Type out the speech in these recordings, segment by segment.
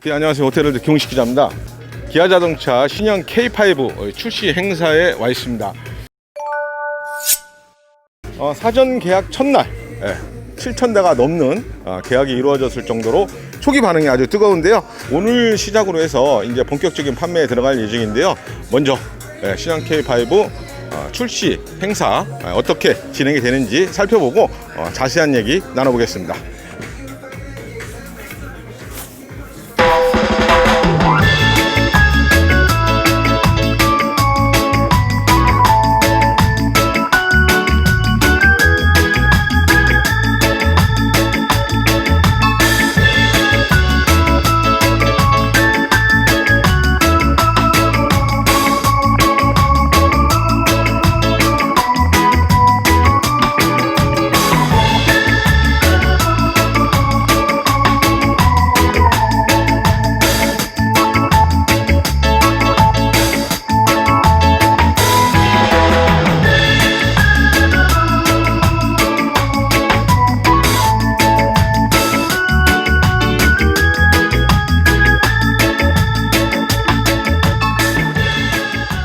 네, 안녕하세요. 호텔월드 김홍식 기자입니다. 기아자동차 신형 K5 출시 행사에 와 있습니다. 사전 계약 첫날 7,000대가 넘는 계약이 이루어졌을 정도로 초기 반응이 아주 뜨거운데요. 오늘 시작으로 해서 이제 본격적인 판매에 들어갈 예정인데요. 먼저 신형 K5 출시 행사 어떻게 진행이 되는지 살펴보고 자세한 얘기 나눠보겠습니다.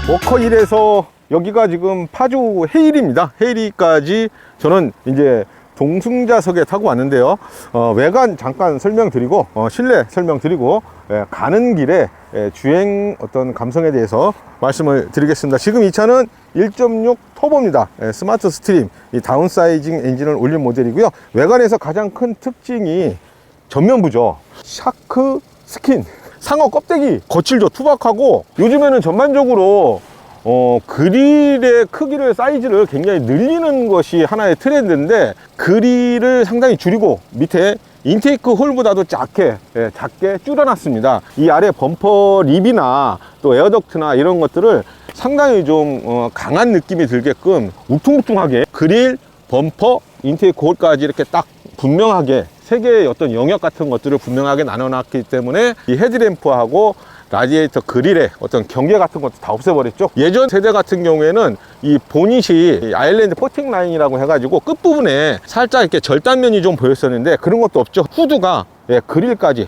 워커힐에서 여기가 지금 파주 헤일입니다. 헤일이까지 저는 이제 동승자석에 타고 왔는데요. 외관 잠깐 설명드리고 실내 설명드리고 가는 길에 주행 어떤 감성에 대해서 말씀을 드리겠습니다. 지금 이 차는 1.6 터보입니다. 스마트 스트림 이 다운사이징 엔진을 올린 모델이고요. 외관에서 가장 큰 특징이 전면부죠. 샤크 스킨 상어 껍데기 거칠죠. 투박하고 요즘에는 전반적으로 그릴의 크기를 사이즈를 굉장히 늘리는 것이 하나의 트렌드인데 그릴을 상당히 줄이고 밑에 인테이크 홀보다도 작게 줄여놨습니다. 이 아래 범퍼 립이나 또 에어덕트나 이런 것들을 상당히 좀 강한 느낌이 들게끔 울퉁불퉁하게 그릴, 범퍼, 인테이크 홀까지 이렇게 딱 분명하게 세 개의 어떤 영역 같은 것들을 분명하게 나눠놨기 때문에 이 헤드램프하고 라디에이터 그릴의 어떤 경계 같은 것도 다 없애버렸죠. 예전 세대 같은 경우에는 이 보닛이 아일랜드 퍼팅 라인이라고 해가지고 끝부분에 살짝 이렇게 절단면이 좀 보였었는데 그런 것도 없죠. 후드가 그릴까지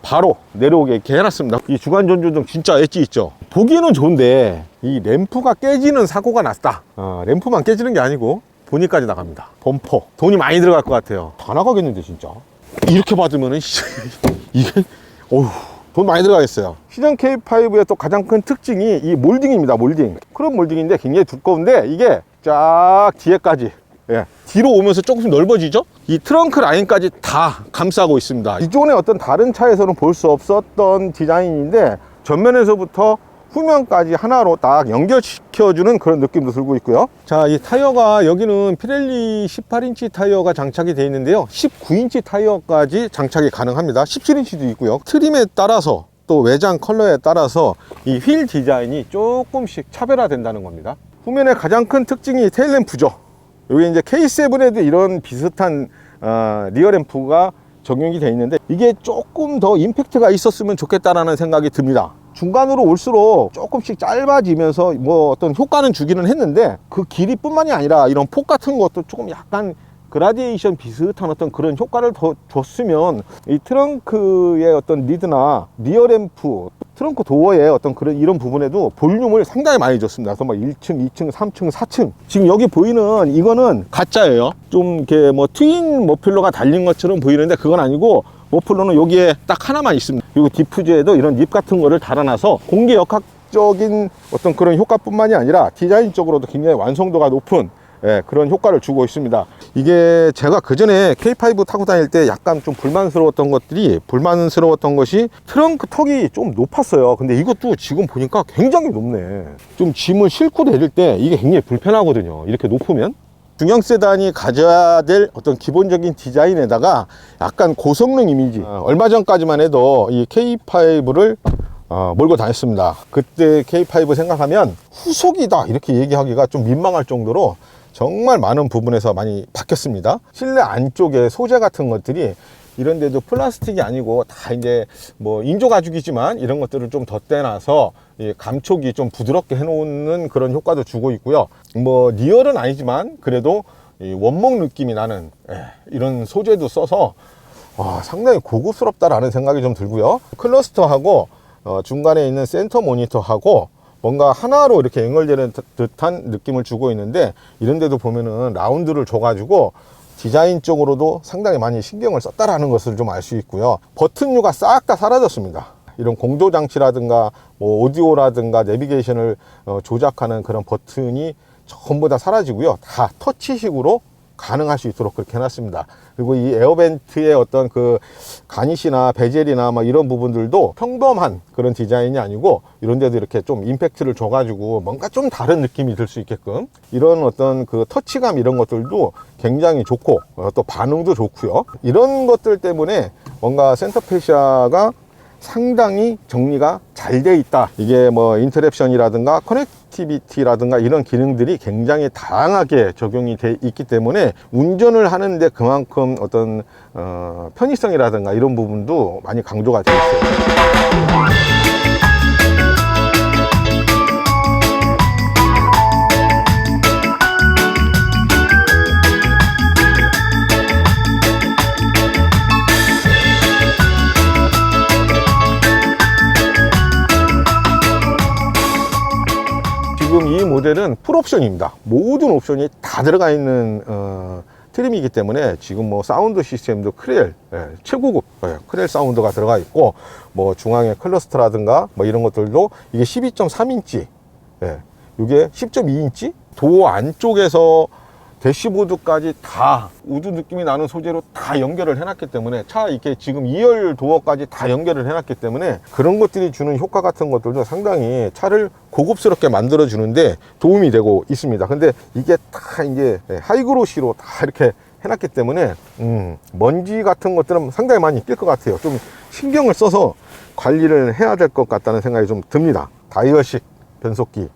바로 내려오게 이렇게 해놨습니다. 이 주간 전조등 진짜 엣지 있죠. 보기에는 좋은데 이 램프가 깨지는 사고가 났다. 램프만 깨지는 게 아니고 보닛까지 나갑니다. 범퍼 돈이 많이 들어갈 것 같아요. 다 나가겠는데 진짜 이렇게 받으면은 이게 어휴 돈 많이 들어가겠어요. 신형 K5의 또 가장 큰 특징이 이 몰딩입니다. 몰딩 크롬 몰딩인데 굉장히 두꺼운데 이게 쫙 뒤에까지 뒤로 오면서 조금씩 넓어지죠. 이 트렁크 라인까지 다 감싸고 있습니다. 기존의 어떤 다른 차에서는 볼 수 없었던 디자인인데 전면에서부터 후면까지 하나로 딱 연결시켜주는 그런 느낌도 들고 있고요. 자, 이 타이어가 여기는 피렐리 18인치 타이어가 장착이 되어 있는데요. 19인치 타이어까지 장착이 가능합니다. 17인치도 있고요. 트림에 따라서 또 외장 컬러에 따라서 이 휠 디자인이 조금씩 차별화된다는 겁니다. 후면의 가장 큰 특징이 테일램프죠. 여기 이제 K7에도 이런 비슷한 리어램프가 적용이 되어 있는데 이게 조금 더 임팩트가 있었으면 좋겠다라는 생각이 듭니다. 중간으로 올수록 조금씩 짧아지면서 뭐 어떤 효과는 주기는 했는데 그 길이뿐만이 아니라 이런 폭 같은 것도 조금 약간 그라디에이션 비슷한 어떤 그런 효과를 더 줬으면 이 트렁크의 어떤 리드나 리어램프 트렁크 도어의 어떤 그런 이런 부분에도 볼륨을 상당히 많이 줬습니다. 그래서 막 1층, 2층, 3층, 4층 지금 여기 보이는 이거는 가짜예요. 좀 이렇게 뭐 트윈 머플러가 달린 것처럼 보이는데 그건 아니고 머플러는 여기에 딱 하나만 있습니다. 그리고 디퓨저에도 이런 립 같은 거를 달아놔서 공기 역학적인 어떤 그런 효과뿐만이 아니라 디자인적으로도 굉장히 완성도가 높은 그런 효과를 주고 있습니다. 이게 제가 그 전에 K5 타고 다닐 때 약간 좀 불만스러웠던 것이 트렁크 턱이 좀 높았어요. 근데 이것도 지금 보니까 굉장히 높네. 좀 짐을 싣고 내릴 때 이게 굉장히 불편하거든요. 이렇게 높으면. 중형 세단이 가져야 될 어떤 기본적인 디자인에다가 약간 고성능 이미지. 얼마 전까지만 해도 이 K5를 몰고 다녔습니다. 그때 K5 생각하면 후속이다 이렇게 얘기하기가 좀 민망할 정도로 정말 많은 부분에서 많이 바뀌었습니다. 실내 안쪽에 소재 같은 것들이 이런 데도 플라스틱이 아니고 다 이제 뭐 인조 가죽이지만 이런 것들을 좀 덧대놔서 감촉이 좀 부드럽게 해놓는 그런 효과도 주고 있고요. 뭐 리얼은 아니지만 그래도 원목 느낌이 나는 이런 소재도 써서 상당히 고급스럽다라는 생각이 좀 들고요. 클러스터하고 중간에 있는 센터 모니터하고 뭔가 하나로 이렇게 연결되는 듯한 느낌을 주고 있는데, 이런데도 보면은 라운드를 줘가지고 디자인적으로도 상당히 많이 신경을 썼다라는 것을 좀 알 수 있고요. 버튼류가 싹 다 사라졌습니다. 이런 공조 장치라든가 뭐 오디오라든가 내비게이션을 조작하는 그런 버튼이 전부 다 사라지고요. 다 터치식으로 가능할 수 있도록 그렇게 해놨습니다. 그리고 이 에어벤트의 어떤 그 가니시나 베젤이나 막 이런 부분들도 평범한 그런 디자인이 아니고, 이런 데도 이렇게 좀 임팩트를 줘가지고 뭔가 좀 다른 느낌이 들 수 있게끔, 이런 어떤 그 터치감 이런 것들도 굉장히 좋고, 또 반응도 좋고요. 이런 것들 때문에 뭔가 센터페시아가 상당히 정리가 잘 돼 있다. 이게 뭐 인터랩션이라든가 커넥티비티라든가 이런 기능들이 굉장히 다양하게 적용이 돼 있기 때문에 운전을 하는데 그만큼 어떤 편의성이라든가 이런 부분도 많이 강조가 되어 있어요. 지금 이 모델은 풀옵션입니다. 모든 옵션이 다 들어가 있는 트림이기 때문에 지금 뭐 사운드 시스템도 크렐, 최고급 크렐 사운드가 들어가 있고, 뭐 중앙에 클러스터라든가 뭐 이런 것들도 이게 12.3인치, 이게 10.2인치, 도어 안쪽에서 대시보드까지 다 우드 느낌이 나는 소재로 다 연결을 해놨기 때문에, 차 이렇게 지금 2열 도어까지 다 연결을 해놨기 때문에 그런 것들이 주는 효과 같은 것들도 상당히 차를 고급스럽게 만들어 주는데 도움이 되고 있습니다. 근데 이게 다 이제 하이그로시로 다 이렇게 해놨기 때문에 먼지 같은 것들은 상당히 많이 낄 것 같아요. 좀 신경을 써서 관리를 해야 될 것 같다는 생각이 좀 듭니다. 다이얼식 변속기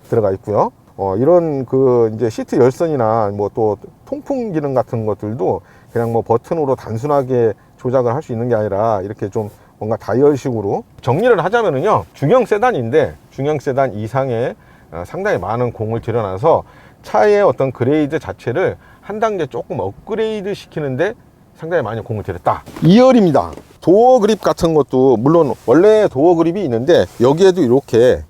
들어가 있고요. 이런 그 이제 시트 열선이나 뭐 또 통풍 기능 같은 것들도 그냥 뭐 버튼으로 단순하게 조작을 할 수 있는 게 아니라 이렇게 좀 뭔가 다이얼식으로 정리를 하자면은요, 중형 세단인데 중형 세단 이상의 상당히 많은 공을 들여놔서 차의 어떤 그레이드 자체를 한 단계 조금 업그레이드 시키는데 상당히 많이 공을 들였다. 2열입니다. 도어 그립 같은 것도 물론 원래 도어 그립이 있는데 여기에도 이렇게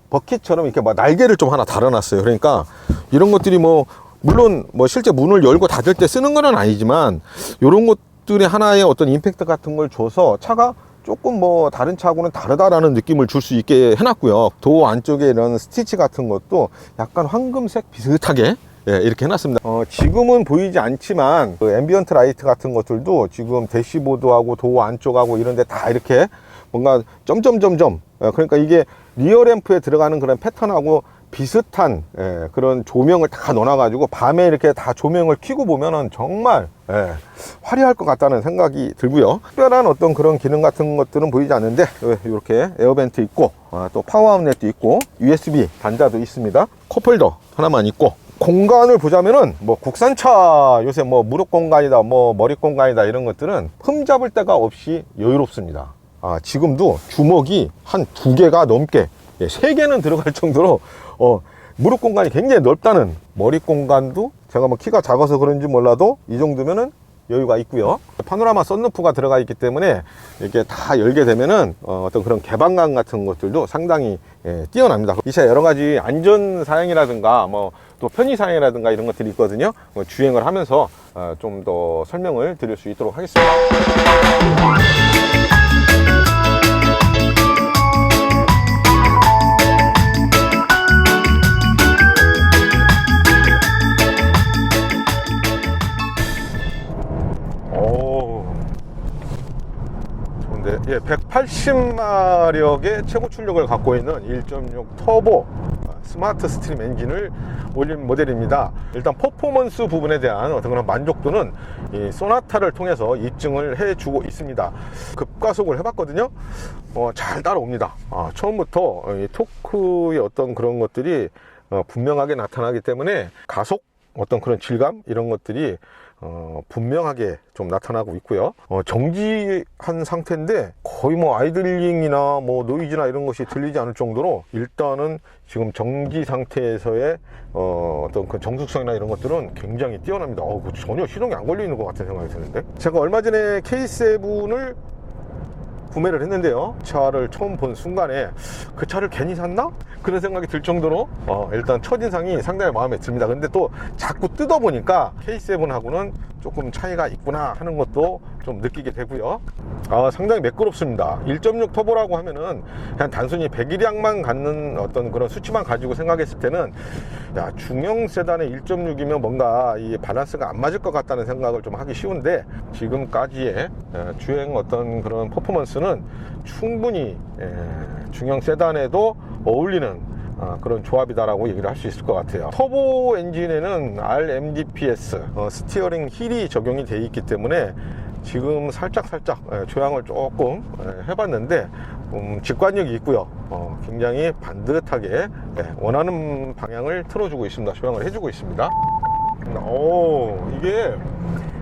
버킷처럼 이렇게 막 날개를 좀 하나 달아놨어요. 그러니까 이런 것들이 뭐 물론 뭐 실제 문을 열고 닫을 때 쓰는 건 아니지만, 이런 것들이 하나의 어떤 임팩트 같은 걸 줘서 차가 조금 뭐 다른 차하고는 다르다라는 느낌을 줄 수 있게 해놨고요. 도어 안쪽에 이런 스티치 같은 것도 약간 황금색 비슷하게 이렇게 해놨습니다. 지금은 보이지 않지만 그 앰비언트 라이트 같은 것들도 지금 대시보드하고 도어 안쪽하고 이런 데 다 이렇게 뭔가 점점점점, 그러니까 이게 리어램프에 들어가는 그런 패턴하고 비슷한 그런 조명을 다 넣어놔가지고 밤에 이렇게 다 조명을 켜고 보면은 정말 화려할 것 같다는 생각이 들고요. 특별한 어떤 그런 기능 같은 것들은 보이지 않는데, 이렇게 에어벤트 있고 또 파워 아웃렛도 있고 USB 단자도 있습니다. 컵홀더 하나만 있고, 공간을 보자면은 뭐 국산차 요새 뭐 무릎 공간이다 뭐 머리 공간이다 이런 것들은 흠잡을 데가 없이 여유롭습니다. 지금도 주먹이 한 2개가 넘게, 3개는 들어갈 정도로 무릎 공간이 굉장히 넓다는, 머리 공간도 제가 뭐 키가 작아서 그런지 몰라도 이 정도면은 여유가 있고요. 파노라마 썬루프가 들어가 있기 때문에 이렇게 다 열게 되면은 어떤 그런 개방감 같은 것들도 상당히 뛰어납니다. 이 차 여러 가지 안전 사양이라든가 뭐 또 편의 사양이라든가 이런 것들이 있거든요. 주행을 하면서 좀 더 설명을 드릴 수 있도록 하겠습니다. 예, 180마력의 최고 출력을 갖고 있는 1.6 터보 스마트 스트림 엔진을 올린 모델입니다. 일단 퍼포먼스 부분에 대한 어떤 그런 만족도는 이 소나타를 통해서 입증을 해주고 있습니다. 급가속을 해봤거든요. 잘 따라옵니다. 처음부터 이 토크의 어떤 그런 것들이 분명하게 나타나기 때문에 가속 어떤 그런 질감 이런 것들이 분명하게 좀 나타나고 있고요. 정지한 상태인데 거의 뭐 아이들링이나 뭐 노이즈나 이런 것이 들리지 않을 정도로 일단은 지금 정지 상태에서의 어떤 그 정숙성이나 이런 것들은 굉장히 뛰어납니다. 전혀 시동이 안 걸리는 것 같은 생각이 드는데, 제가 얼마 전에 K7을 구매를 했는데요, 차를 처음 본 순간에 그 차를 괜히 샀나? 그런 생각이 들 정도로 일단 첫인상이 상당히 마음에 듭니다. 근데 또 자꾸 뜯어보니까 K7하고는 조금 차이가 있구나 하는 것도 좀 느끼게 되고요. 상당히 매끄럽습니다. 1.6 터보라고 하면은 그냥 단순히 배기량만 갖는 어떤 그런 수치만 가지고 생각했을 때는, 야, 중형 세단의 1.6이면 뭔가 이 밸런스가 안 맞을 것 같다는 생각을 좀 하기 쉬운데, 지금까지의 주행 어떤 그런 퍼포먼스는 충분히 중형 세단에도 어울리는 그런 조합이다라고 얘기를 할 수 있을 것 같아요. 터보 엔진에는 RMDPS 스티어링 힐이 적용이 되어 있기 때문에 지금 살짝 조향을 조금 해봤는데 직관력이 있고요. 굉장히 반듯하게 원하는 방향을 틀어주고 있습니다. 조향을 해주고 있습니다. 이게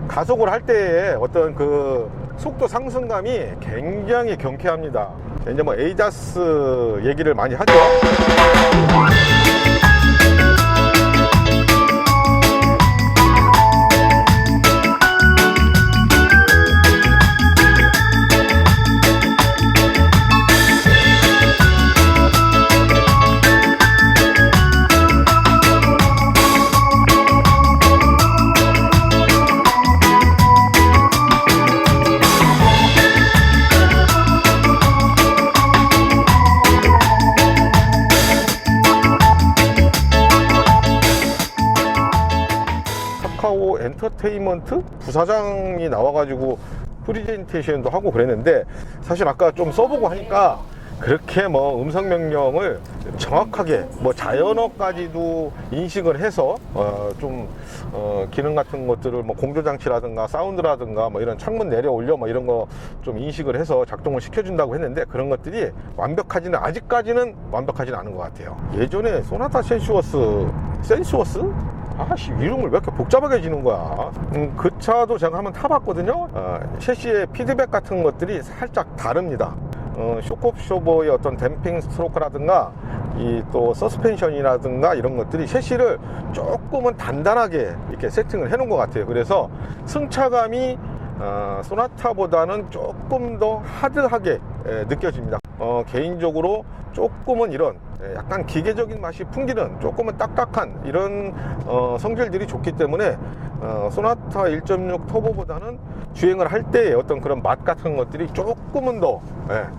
가속을 할 때의 어떤 그 속도 상승감이 굉장히 경쾌합니다. 이제 뭐 에이다스 얘기를 많이 하죠. 카카오 엔터테인먼트 부사장이 나와가지고 프리젠테이션도 하고 그랬는데, 사실 아까 좀 써보고 하니까 그렇게 뭐 음성 명령을 정확하게 뭐 자연어까지도 인식을 해서 기능 같은 것들을 뭐 공조장치라든가 사운드라든가 뭐 이런 창문 내려 올려 뭐 이런 거 좀 인식을 해서 작동을 시켜준다고 했는데, 그런 것들이 아직까지는 완벽하지는 않은 것 같아요. 예전에 소나타 센슈어스 이름을 왜 이렇게 복잡하게 지는 거야. 그 차도 제가 한번 타봤거든요. 셰시의 피드백 같은 것들이 살짝 다릅니다. 쇼크옵쇼버의 어떤 댐핑 스트로크라든가 이 또 서스펜션이라든가 이런 것들이 셰시를 조금은 단단하게 이렇게 세팅을 해 놓은 것 같아요. 그래서 승차감이 소나타보다는 조금 더 하드하게 느껴집니다. 개인적으로 조금은 이런 약간 기계적인 맛이 풍기는 조금은 딱딱한 이런 성질들이 좋기 때문에 소나타 1.6 터보보다는 주행을 할 때의 어떤 그런 맛 같은 것들이 조금은 더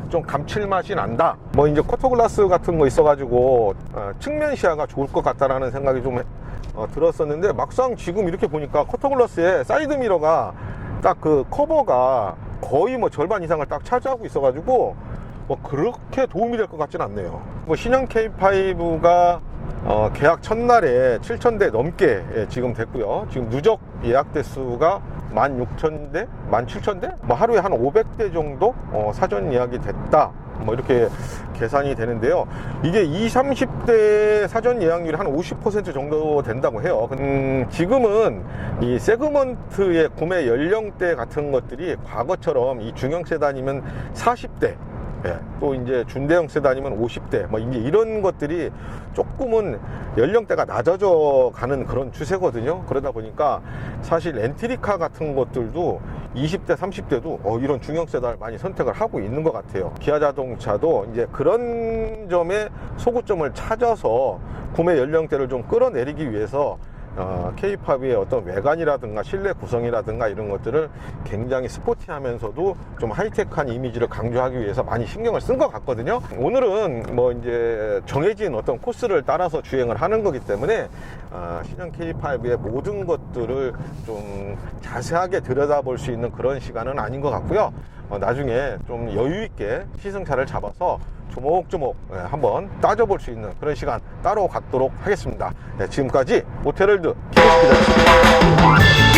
좀 감칠맛이 난다. 뭐 이제 쿼터글라스 같은 거 있어가지고 측면 시야가 좋을 것 같다라는 생각이 좀 들었었는데, 막상 지금 이렇게 보니까 쿼터글라스에 사이드미러가 딱 그 커버가 거의 뭐 절반 이상을 딱 차지하고 있어가지고 뭐 그렇게 도움이 될 것 같진 않네요. 뭐 신형 K5가 계약 첫날에 7,000대 넘게 지금 됐고요. 지금 누적 예약 대수가 16,000대, 17,000대? 뭐 하루에 한 500대 정도 사전 예약이 됐다. 뭐 이렇게 계산이 되는데요. 이게 20, 30대 사전 예약률이 한 50% 정도 된다고 해요. 지금은 이 세그먼트의 구매 연령대 같은 것들이 과거처럼 이 중형 세단이면 40대, 또 이제 준대형 세단이면 50대, 뭐 이제 이런 것들이 조금은 연령대가 낮아져 가는 그런 추세거든요. 그러다 보니까 사실 엔트리카 같은 것들도 20대, 30대도 이런 중형 세단을 많이 선택을 하고 있는 것 같아요. 기아 자동차도 이제 그런 점에 소구점을 찾아서 구매 연령대를 좀 끌어내리기 위해서 K5의 어떤 외관이라든가 실내 구성이라든가 이런 것들을 굉장히 스포티하면서도 좀 하이테크한 이미지를 강조하기 위해서 많이 신경을 쓴 것 같거든요. 오늘은 뭐 이제 정해진 어떤 코스를 따라서 주행을 하는 거기 때문에 신형 K5의 모든 것들을 좀 자세하게 들여다볼 수 있는 그런 시간은 아닌 것 같고요. 나중에 좀 여유 있게 시승차를 잡아서 조목조목 한번 따져볼 수 있는 그런 시간 따로 갖도록 하겠습니다. 지금까지 모태월드 김호식기자였습니다.